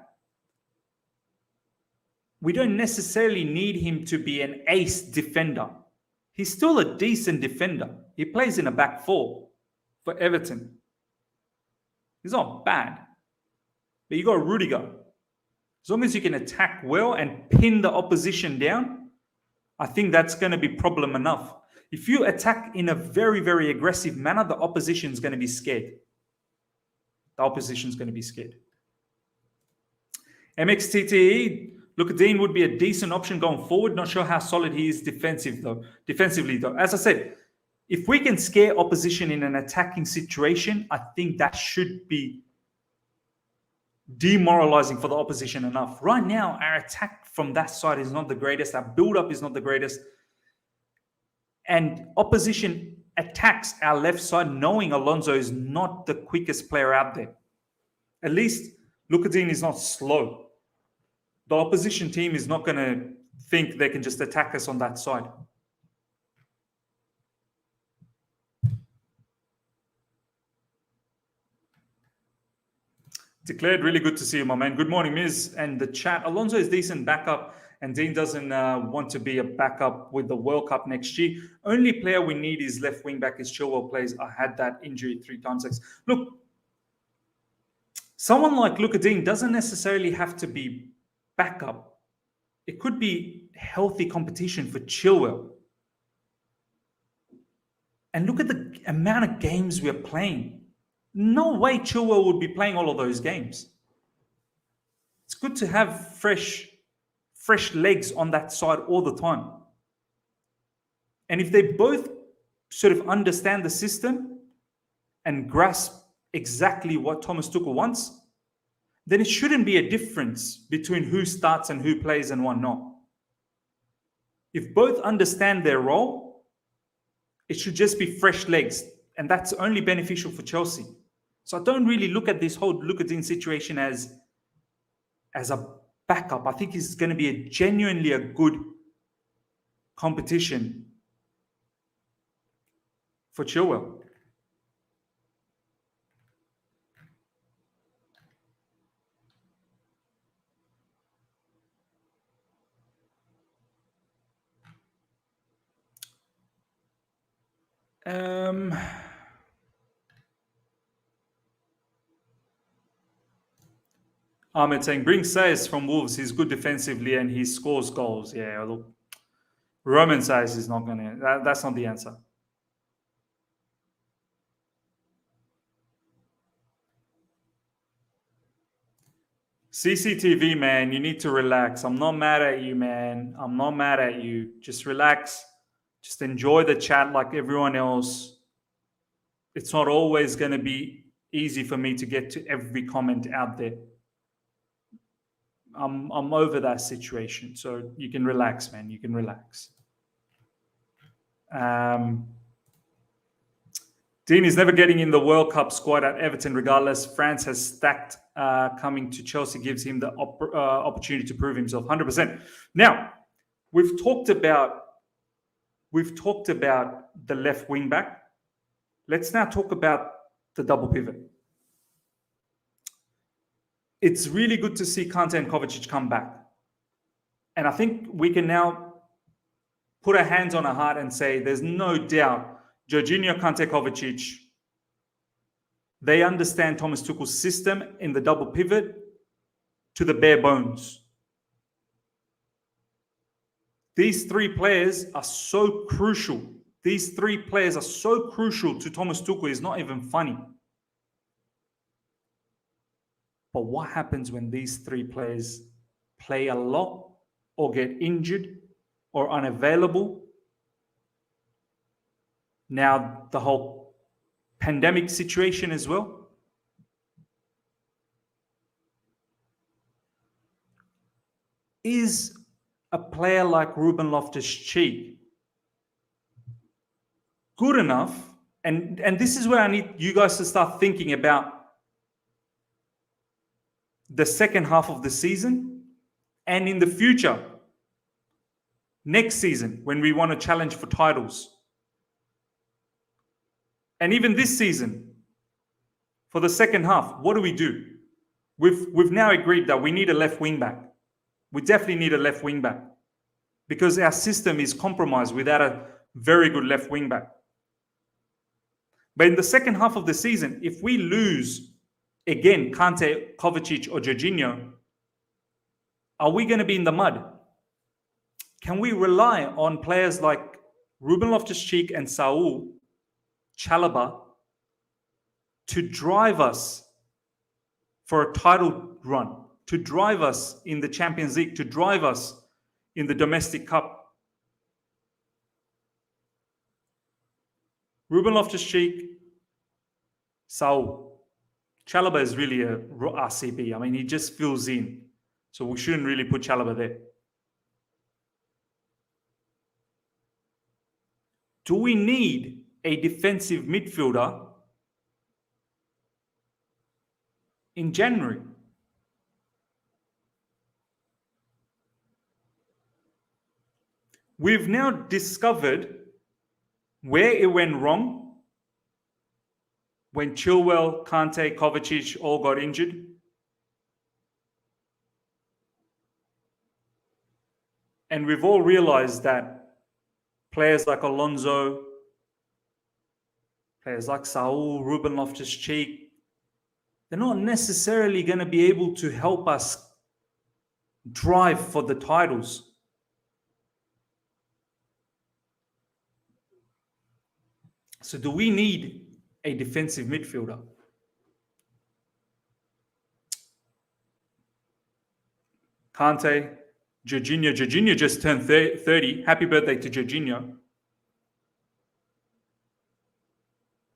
we don't necessarily need him to be an ace defender. He's still a decent defender. He plays in a back 4 for Everton. He's not bad. But you got Rudiger. As long as you can attack well and pin the opposition down, I think that's going to be problem enough. If you attack in a very, very aggressive manner, the opposition's going to be scared. MXTTE, Lucas Digne would be a decent option going forward. Not sure how solid he is defensively though. As I said, if we can scare opposition in an attacking situation, I think that should be demoralizing for the opposition enough. Right now, our attack from that side is not the greatest. Our build-up is not the greatest. And opposition attacks our left side knowing Alonso is not the quickest player out there. At least Lucas Digne is not slow. The opposition team is not going to think they can just attack us on that side. Declared, really good to see you, my man. Good morning, Miz. And the chat, Alonso is decent backup, and Dean doesn't want to be a backup with the World Cup next year. Only player we need is left wing back is Chilwell plays. I had that injury 3 times. Look, someone like Lucas Digne doesn't necessarily have to be backup. It could be healthy competition for Chilwell. And look at the amount of games we're playing. No way Chilwell would be playing all of those games. It's good to have fresh legs on that side all the time. And if they both sort of understand the system and grasp exactly what Thomas Tuchel wants, then it shouldn't be a difference between who starts and who plays and one not. If both understand their role, it should just be fresh legs, and that's only beneficial for Chelsea. So I don't really look at this whole Lucas Digne situation as a backup. I think it's going to be genuinely a good competition for Chilwell. Ahmed saying, bring Saez from Wolves. He's good defensively and he scores goals. Yeah, look, Roman Saez is not going to. That's not the answer. CCTV, man, you need to relax. I'm not mad at you, man. I'm not mad at you. Just relax. Just enjoy the chat like everyone else. It's not always going to be easy for me to get to every comment out there. I'm over that situation. So you can relax, man. You can relax. Dean is never getting in the World Cup squad at Everton regardless. France has stacked. Coming to Chelsea gives him the opportunity to prove himself 100%. Now, we've talked about the left wing back. Let's now talk about the double pivot. It's really good to see Kante and Kovacic come back. And I think we can now put our hands on our heart and say there's no doubt Jorginho, Kante, Kovacic, they understand Thomas Tuchel's system in the double pivot to the bare bones. These three players are so crucial. These three players are so crucial to Thomas Tuchel. It's not even funny. But what happens when these three players play a lot or get injured or unavailable? Now, the whole pandemic situation as well. Is a player like Ruben Loftus-Cheek good enough? And this is where I need you guys to start thinking about the second half of the season and in the future, next season, when we want to challenge for titles. And even this season, for the second half, what do we do? We've now agreed that we need a left wing back. We definitely need a left wing back because our system is compromised without a very good left wing back. But in the second half of the season, if we lose again Kante, Kovacic, or Jorginho, are we going to be in the mud? Can we rely on players like Ruben Loftus-Cheek and Saul Chalobah to drive us for a title run, to drive us in the Champions League, to drive us in the domestic cup? Ruben Loftus-Cheek, Saul. Chalobah is really a RCB. I mean, he just fills in. So we shouldn't really put Chalobah there. Do we need a defensive midfielder in January? We've now discovered where it went wrong when Chilwell, Kante, Kovacic all got injured. And we've all realized that players like Alonso, players like Saul, Ruben Loftus-Cheek, they're not necessarily going to be able to help us drive for the titles. So do we need a defensive midfielder? Kante, Jorginho. Jorginho just turned 30. Happy birthday to Jorginho.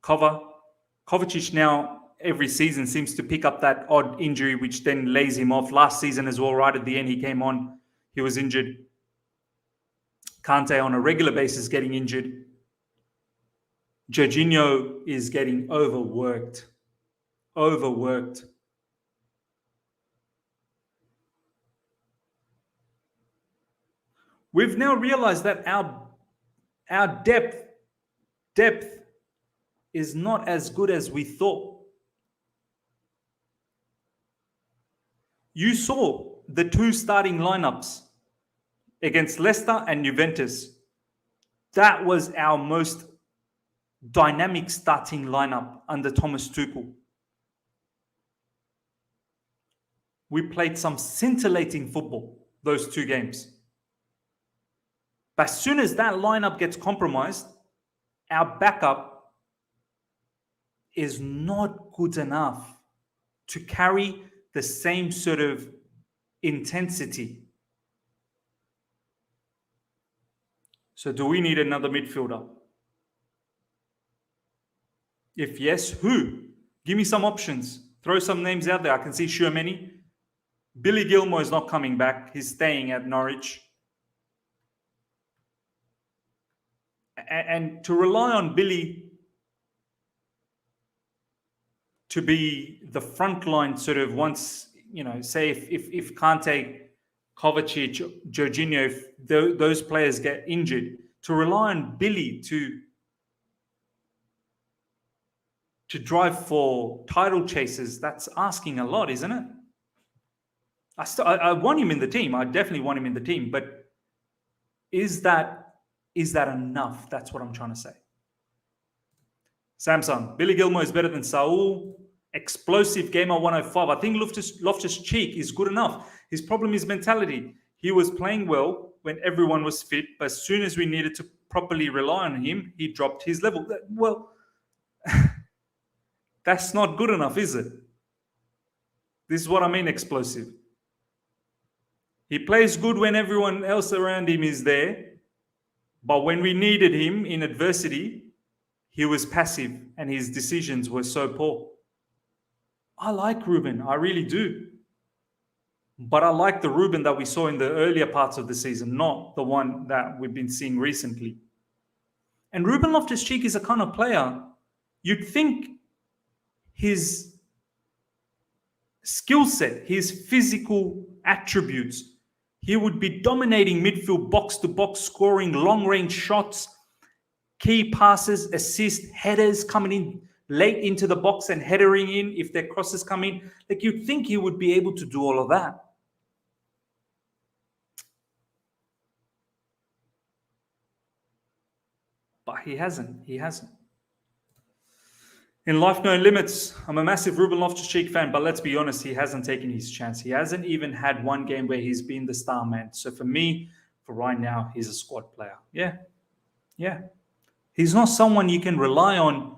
Kovacic now every season seems to pick up that odd injury, which then lays him off. Last season as well, right at the end, he came on. He was injured. Kante on a regular basis getting injured. Jorginho is getting overworked. We've now realized that our depth is not as good as we thought. You saw the two starting lineups against Leicester and Juventus. That was our most dynamic starting lineup under Thomas Tuchel. We played some scintillating football those two games. But as soon as that lineup gets compromised, our backup is not good enough to carry the same sort of intensity. So do we need another midfielder? If yes, who? Give me some options. Throw some names out there. I can see Tchouaméni. Billy Gilmour is not coming back. He's staying at Norwich. And to rely on Billy to be the frontline sort of once, say if Kante, Kovacic, Jorginho, if those players get injured, to rely on Billy to drive for title chases, that's asking a lot, isn't it? I want him in the team. I definitely want him in the team. But is that enough? That's what I'm trying to say. Samsung, Billy Gilmour is better than Saul. Explosive gamer 105. I think Loftus-Cheek is good enough. His problem is mentality. He was playing well when everyone was fit, but as soon as we needed to properly rely on him, he dropped his level. Well, that's not good enough, is it? This is what I mean, explosive. He plays good when everyone else around him is there, but when we needed him in adversity, he was passive and his decisions were so poor. I like Ruben, I really do. But I like the Ruben that we saw in the earlier parts of the season, not the one that we've been seeing recently. And Ruben Loftus-Cheek is a kind of player, you'd think his skill set, his physical attributes, he would be dominating midfield, box to box, scoring long range shots, key passes, assists, headers coming in late into the box and headering in if their crosses come in. Like, you'd think he would be able to do all of that. But he hasn't. In Life No Limits, I'm a massive Ruben Loftus-Cheek fan, but let's be honest, he hasn't taken his chance. He hasn't even had one game where he's been the star man. So for me, for right now, he's a squad player. Yeah. He's not someone you can rely on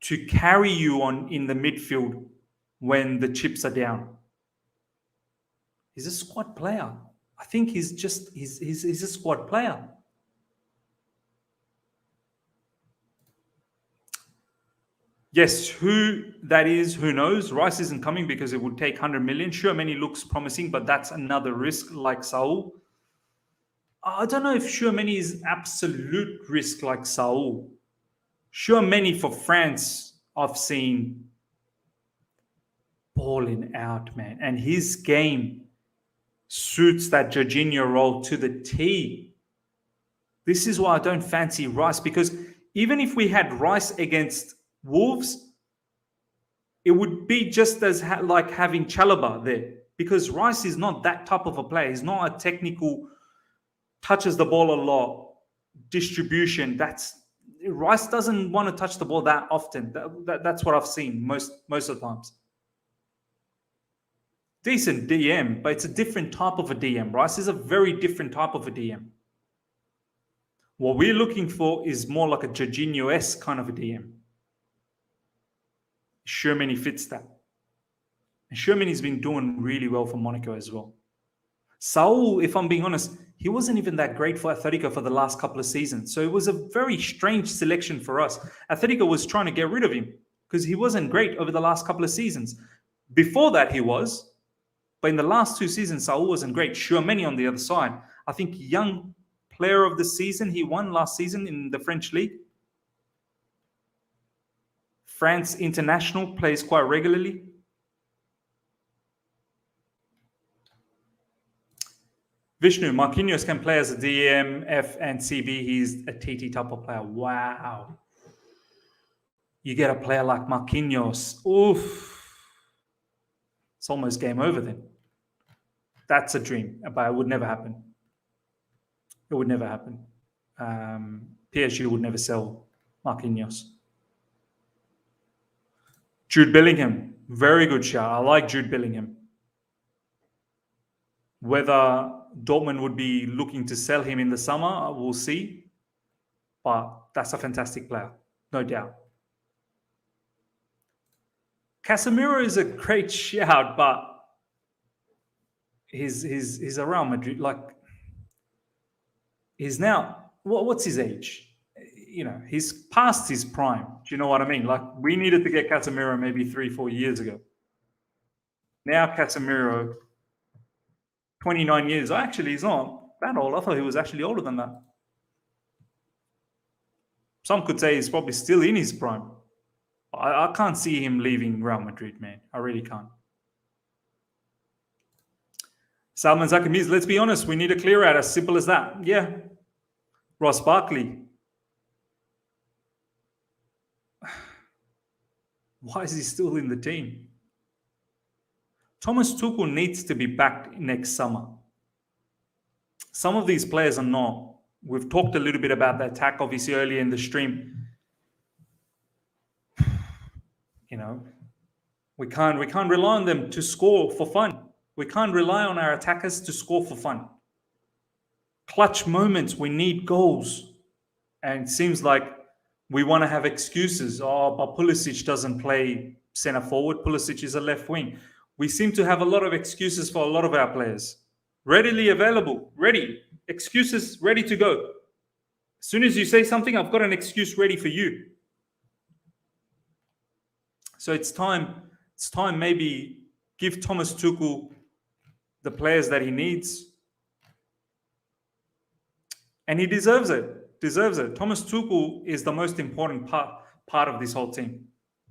to carry you on in the midfield when the chips are down. He's a squad player. I think he's a squad player. Yes, who that is, who knows? Rice isn't coming because it would take 100 million. Tchouaméni looks promising, but that's another risk like Saul. I don't know if Tchouaméni is absolute risk like Saul. Tchouaméni for France, I've seen balling out, man. And his game suits that Jorginho role to the T. This is why I don't fancy Rice, because even if we had Rice against Wolves, it would be just as like having Chalobah there, because Rice is not that type of a player. He's not a technical, touches the ball a lot, distribution. Rice doesn't want to touch the ball that often. That's what I've seen most of the times. Decent DM, but it's a different type of a DM. Rice is a very different type of a DM. What we're looking for is more like a Jorginho-esque kind of a DM. Tchouaméni fits that. And Tchouaméni's been doing really well for Monaco as well. Saul, if I'm being honest, he wasn't even that great for Atletico for the last couple of seasons. So it was a very strange selection for us. Atletico was trying to get rid of him because he wasn't great over the last couple of seasons. Before that, he was. But in the last 2 seasons, Saul wasn't great. Tchouaméni on the other side. I think young player of the season, he won last season in the French league. France international, plays quite regularly. Vishnu, Marquinhos can play as a DM, F, and CB. He's a TT type of player. Wow. You get a player like Marquinhos. Oof. It's almost game over then. That's a dream, but it would never happen. It would never happen. PSG would never sell Marquinhos. Jude Bellingham, very good shout. I like Jude Bellingham. Whether Dortmund would be looking to sell him in the summer, we'll see. But that's a fantastic player, no doubt. Casemiro is a great shout, but he's a Real Madrid. Like, he's now, what's his age? You know, he's past his prime. Do you know what I mean? Like, we needed to get Casemiro maybe 3-4 years ago. Now Casemiro, 29 years. Actually, he's not that old. I thought he was actually older than that. Some could say he's probably still in his prime. I can't see him leaving Real Madrid, man. I really can't. Salman Zakamiz, let's be honest, we need a clear out, as simple as that. Yeah. Ross Barkley. Why is he still in the team? Thomas Tuchel needs to be back next summer. Some of these players are not. We've talked a little bit about the attack, obviously, earlier in the stream. You know, we can't rely on them to score for fun. We can't rely on our attackers to score for fun. Clutch moments, we need goals. And it seems like we want to have excuses. Oh, but Pulisic doesn't play center forward. Pulisic is a left wing. We seem to have a lot of excuses for a lot of our players. Readily available, ready. Excuses ready to go. As soon as you say something, I've got an excuse ready for you. So it's time maybe give Thomas Tuchel the players that he needs. And he deserves it. Thomas Tuchel is the most important part of this whole team.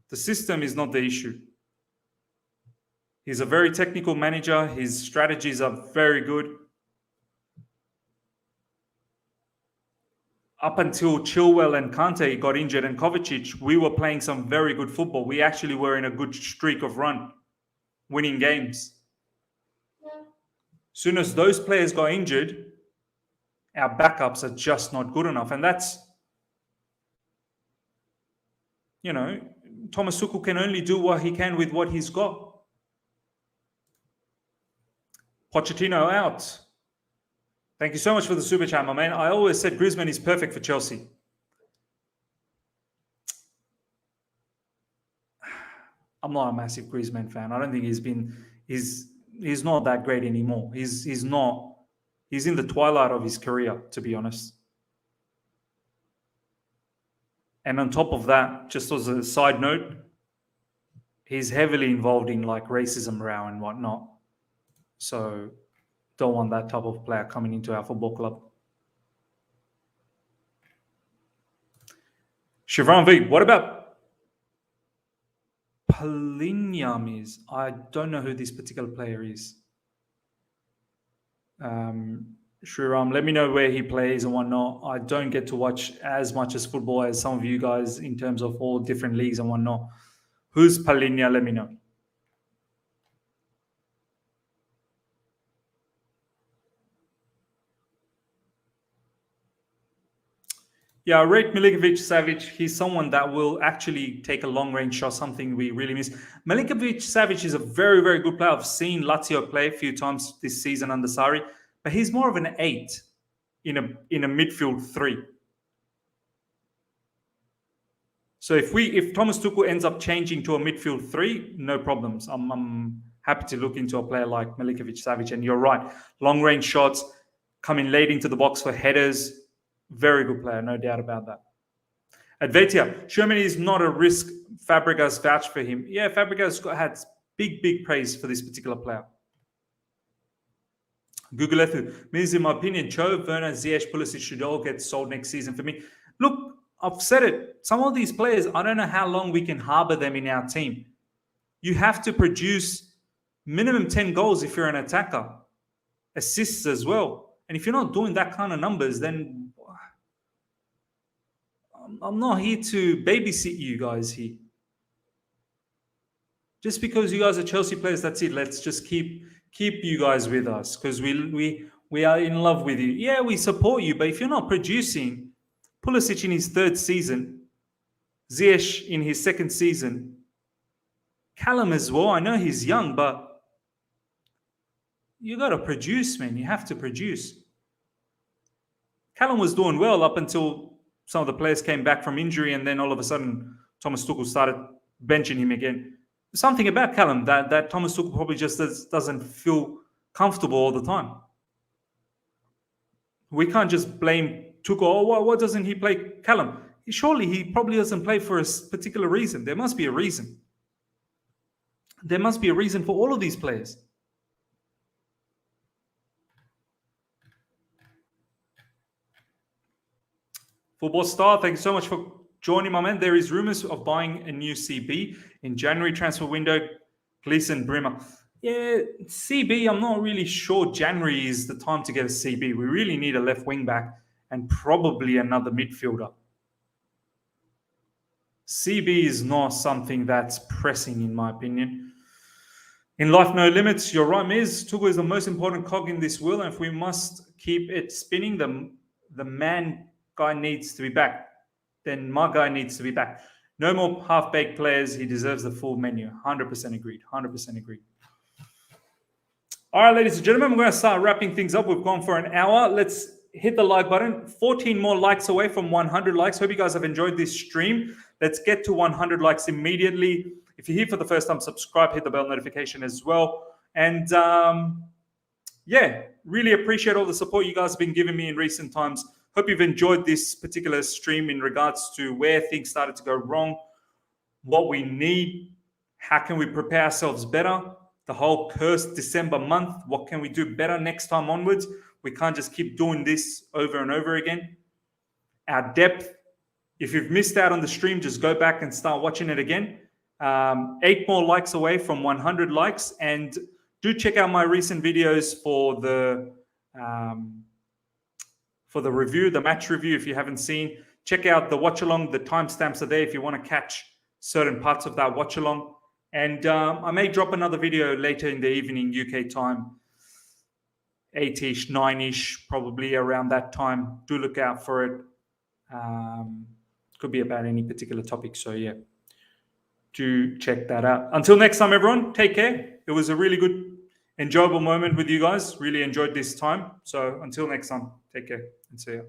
The system is not the issue. He's a very technical manager. His strategies are very good. Up until Chilwell and Kante got injured and Kovacic, we were playing some very good football. We actually were in a good streak of run, winning games. As soon as those players got injured, our backups are just not good enough. And that's, you know, Thomas Tuchel can only do what he can with what he's got. Pochettino out. Thank you so much for the super chat, my man. I always said Griezmann is perfect for Chelsea. I'm not a massive Griezmann fan. I don't think he's not that great anymore. He's in the twilight of his career, to be honest. And on top of that, just as a side note, he's heavily involved in like racism row and whatnot. So don't want that type of player coming into our football club. Chevron V, what about Palinyam? I don't know who this particular player is. Shriram, let me know where he plays and whatnot. I don't get to watch as much as football as some of you guys in terms of all different leagues and whatnot. Who's Palinya? Let me know. Yeah, I rate Milinkovic-Savic. He's someone that will actually take a long-range shot, something we really miss. Milinkovic-Savic is a very, very good player. I've seen Lazio play a few times this season under Sarri, but he's more of an 8 in a midfield 3. So if Thomas Tuchel ends up changing to a midfield 3, no problems. I'm happy to look into a player like Milinkovic-Savic. And you're right, long-range shots, coming late into the box for headers. Very good player, no doubt about that. Advetia, Sherman is not a risk. Fabregas vouched for him. Yeah, Fabregas had big praise for this particular player. Google Ethu, means in my opinion, Cho, Werner, Ziyech, Pulisic should all get sold next season for me. Look, I've said it. Some of these players, I don't know how long we can harbor them in our team. You have to produce minimum 10 goals if you're an attacker. Assists as well. And if you're not doing that kind of numbers, then I'm not here to babysit you guys here. Just because you guys are Chelsea players, that's it. Let's just keep you guys with us because we are in love with you. Yeah, we support you, but if you're not producing, Pulisic in his 3rd season, Ziyech in his 2nd season, Callum as well. I know he's young, but you got to produce, man. You have to produce. Callum was doing well up until some of the players came back from injury, and then all of a sudden Thomas Tuchel started benching him again. Something about Callum that Thomas Tuchel probably just doesn't feel comfortable all the time. We can't just blame Tuchel. Oh, why doesn't he play Callum? Surely he probably doesn't play for a particular reason. There must be a reason. There must be a reason for all of these players. Football Star, thank you so much for joining, my man. There is rumors of buying a new CB in January transfer window. Gleason Brimmer. Yeah, CB, I'm not really sure January is the time to get a CB. We really need a left wing back and probably another midfielder. CB is not something that's pressing, in my opinion. In life, no limits. You're right, Miz. Tuchel is the most important cog in this wheel, and if we must keep it spinning, the man guy needs to be back. Then my guy needs to be back. No more half-baked players. He deserves the full menu. 100% agreed. 100% agreed. All right, ladies and gentlemen, we're going to start wrapping things up. We've gone for an hour. Let's hit the like button. 14 more likes away from 100 likes. Hope you guys have enjoyed this stream. Let's get to 100 likes immediately. If you're here for the first time, subscribe, hit the bell notification as well. And yeah, really appreciate all the support you guys have been giving me in recent times. Hope you've enjoyed this particular stream in regards to where things started to go wrong, what we need, how can we prepare ourselves better, the whole cursed December month, what can we do better next time onwards. We can't just keep doing this over and over again. Our depth, if you've missed out on the stream, just go back and start watching it again. 8 more likes away from 100 likes. And do check out my recent videos for the review, the match review. If you haven't seen, check out the watch along. The timestamps are there if you want to catch certain parts of that watch along. And I may drop another video later in the evening, UK time, 8-ish, 9-ish, probably around that time. Do look out for it. Could be about any particular topic. So yeah, do check that out. Until next time, everyone, take care. It was a really good, enjoyable moment with you guys. Really enjoyed this time. So until next time, take care and see you.